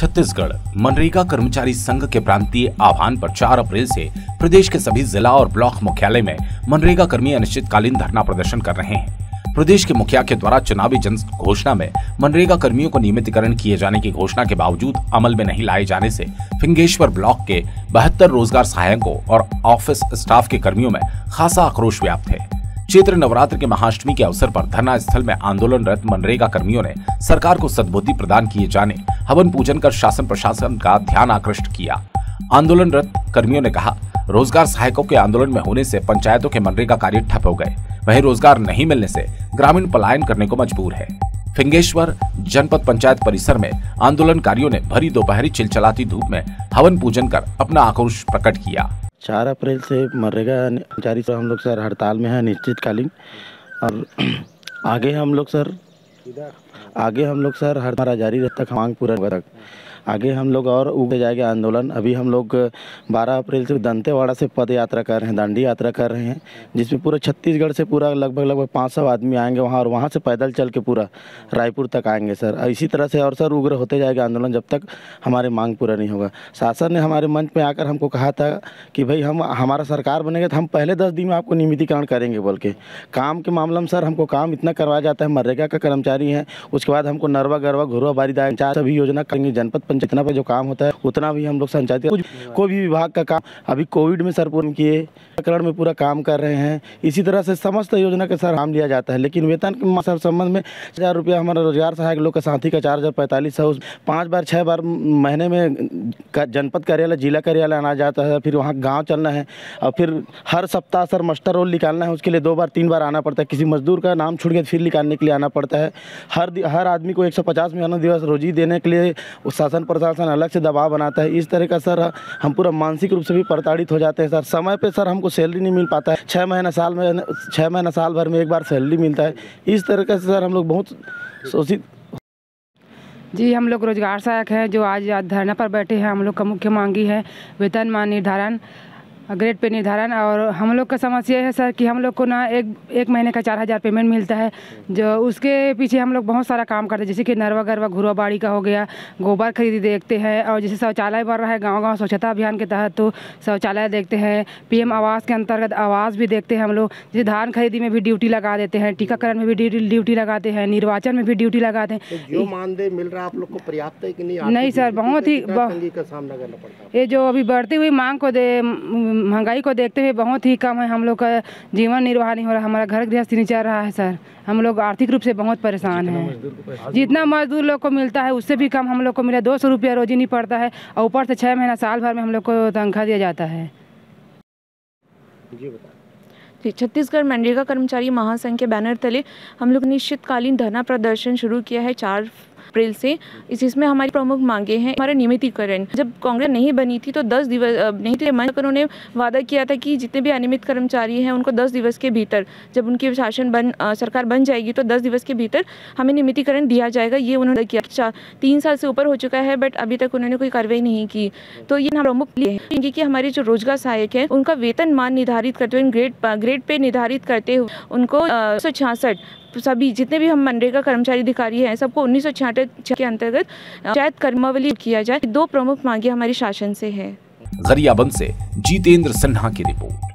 छत्तीसगढ़ मनरेगा कर्मचारी संघ के प्रांतीय आह्वान पर 4 अप्रैल से प्रदेश के सभी जिला और ब्लॉक मुख्यालय में मनरेगा कर्मी अनिश्चितकालीन धरना प्रदर्शन कर रहे हैं। प्रदेश के मुखिया के द्वारा चुनावी जन घोषणा में मनरेगा कर्मियों को नियमितीकरण किए जाने की घोषणा के बावजूद अमल में नहीं लाए जाने से फिंगेश्वर ब्लॉक के 72 रोजगार सहायकों और ऑफिस स्टाफ के कर्मियों में खासा आक्रोश व्याप्त है। चैत्र नवरात्र के महाअष्टमी के अवसर पर धरना स्थल में आंदोलनरत मनरेगा कर्मियों ने सरकार को सद्बुद्धि प्रदान किए जाने, हवन पूजन कर शासन प्रशासन का ध्यान आकृष्ट किया। आंदोलनरत कर्मियों ने कहा, रोजगार सहायकों के आंदोलन में होने से पंचायतों के मनरेगा कार्य ठप हो गए, वहीं रोजगार नहीं मिलने से ग्रामीण पलायन करने को मजबूर है। फिंगेश्वर जनपद पंचायत परिसर में आंदोलनकारियों ने भरी दोपहरी चिलचिलाती धूप में हवन पूजन कर अपना आक्रोश प्रकट किया। 4 अप्रैल से मनरेगा कर्मचारी तो हम लोग सर हड़ताल में हैं अनिश्चितकालीन, और आगे हम लोग सर हमारा जारी रहता है मांग पूरा तक। आगे हम लोग और उगे जाएंगे आंदोलन। अभी हम लोग 12 अप्रैल से दंतेवाड़ा से पद यात्रा कर रहे हैं, दांडी यात्रा कर रहे हैं, जिसमें पूरा छत्तीसगढ़ से पूरा लगभग 500 आदमी आएंगे वहाँ, और वहाँ से पैदल चल के पूरा रायपुर तक आएंगे सर। इसी तरह से और सर उग्र होते जाएगा आंदोलन जब तक हमारे मांग पूरा नहीं होगा। शासन ने हमारे मंच में आकर हमको कहा था कि भाई हमारा सरकार बनेगा तो हम पहले 10 दिन में आपको नियमितीकरण करेंगे बोल के। काम के मामले में सर हमको काम इतना करवाया जाता है, मनरेगा का कर्मचारी हैं, उसके बाद हमको नरवा गरवा घुरवा बारीदार सभी योजना करेंगे। जनपद जितना पे जो काम होता है उतना भी हम लोग संचालित कोई भी विभाग का काम अभी कोविड में सर पूर्ण किए प्रकरण में पूरा काम कर रहे हैं। इसी तरह से समस्त योजना का सर काम लिया जाता है, लेकिन वेतन के सर संबंध में 1000 रुपया हमारा रोजगार सहायक लोग का साथी का 4045 5 बार 6 बार महीने में जनपद कार्यालय जिला कार्यालय आना जाता है, फिर वहाँ गाँव चलना है, और फिर हर सप्ताह सर मास्टर रोल निकालना है, उसके लिए 2 बार 3 बार आना पड़ता है। किसी मजदूर का नाम छूट गया फिर निकालने के लिए आना पड़ता है। हर आदमी को 150 मेहनत दिवस रोजी देने के लिए शासन प्रशासन अलग से दबाव बनाता है। इस तरह का सर हम पूरा मानसिक रूप से भी प्रताड़ित हो जाते हैं सर। समय पे सर हमको सैलरी नहीं मिल पाता है, 6 महीना साल भर में एक बार सैलरी मिलता है। इस तरह का सर हम लोग बहुत शोषित। जी, हम लोग रोजगार सहायक हैं जो आज धरना पर बैठे हैं। हम लोग का मुख्य मांगी है वेतन मान निर्धारण, ग्रेड पे निर्धारण। और हम लोग का समस्या है सर कि हम लोग को ना एक महीने का 4000 पेमेंट मिलता है, जो उसके पीछे हम लोग बहुत सारा काम करते हैं, जैसे कि नरवा गरवा घुरवा बाड़ी का हो गया, गोबर खरीदी देखते हैं, और जैसे शौचालय बन रहा है गांव-गांव स्वच्छता अभियान के तहत तो शौचालय देखते हैं। पीएम आवास के अंतर्गत आवास भी देखते हैं हम लोग। जैसे धान खरीदी में भी ड्यूटी लगा देते हैं, टीकाकरण में भी ड्यूटी लगाते हैं, निर्वाचन में भी ड्यूटी लगाते हैं। जो मानदेय मिल रहा है आप लोग को पर्याप्त है कि नहीं? नहीं सर, बहुत ही तंगी का सामना करना पड़ता है। ये जो अभी बढ़ती हुई मांग को महंगाई को देखते हुए बहुत ही कम है। हम लोग का जीवन निर्वाह नहीं हो रहा, हमारा घर गृहस्थी नहीं चल रहा है सर। हम लोग आर्थिक रूप से बहुत परेशान हैं। जितना मजदूर लोग को मिलता है उससे भी कम हम लोग को मिला। 200 रुपया रोजी नहीं पड़ता है, और ऊपर से 6 महीना साल भर में हम लोग को तनख्वाह दिया जाता है। छत्तीसगढ़ मनरेगा कर्मचारी महासंघ के बैनर तले हम लोग निश्चितकालीन धरना प्रदर्शन शुरू किया है 4 अप्रैल से। इसमें हमारी प्रमुख मांगे हैं हमारा नियमितीकरण। जब कांग्रेस नहीं बनी थी तो 10 दिवस नहीं थे, उन्होंने वादा किया था कि जितने भी अनियमित कर्मचारी हैं उनको 10 दिवस के भीतर, जब उनकी सरकार बन जाएगी तो 10 दिवस के भीतर हमें नियमितीकरण दिया जाएगा। ये उन्होंने किया। 3 साल से ऊपर हो चुका है, बट अभी तक उन्होंने कोई कार्रवाई नहीं की। तो ये प्रमुख है कि हमारे जो रोजगार सहायक हैं उनका वेतन मान निर्धारित करते हुए, ग्रेड पे निर्धारित करते हुए उनको 1966 सभी जितने भी हम मनरेगा कर्मचारी अधिकारी हैं सबको 1966 के अंतर्गत पंचायत कर्मावली किया जाए। 2 प्रमुख मांगे हमारी शासन से है। गरियाबंद से जितेंद्र सिन्हा की रिपोर्ट।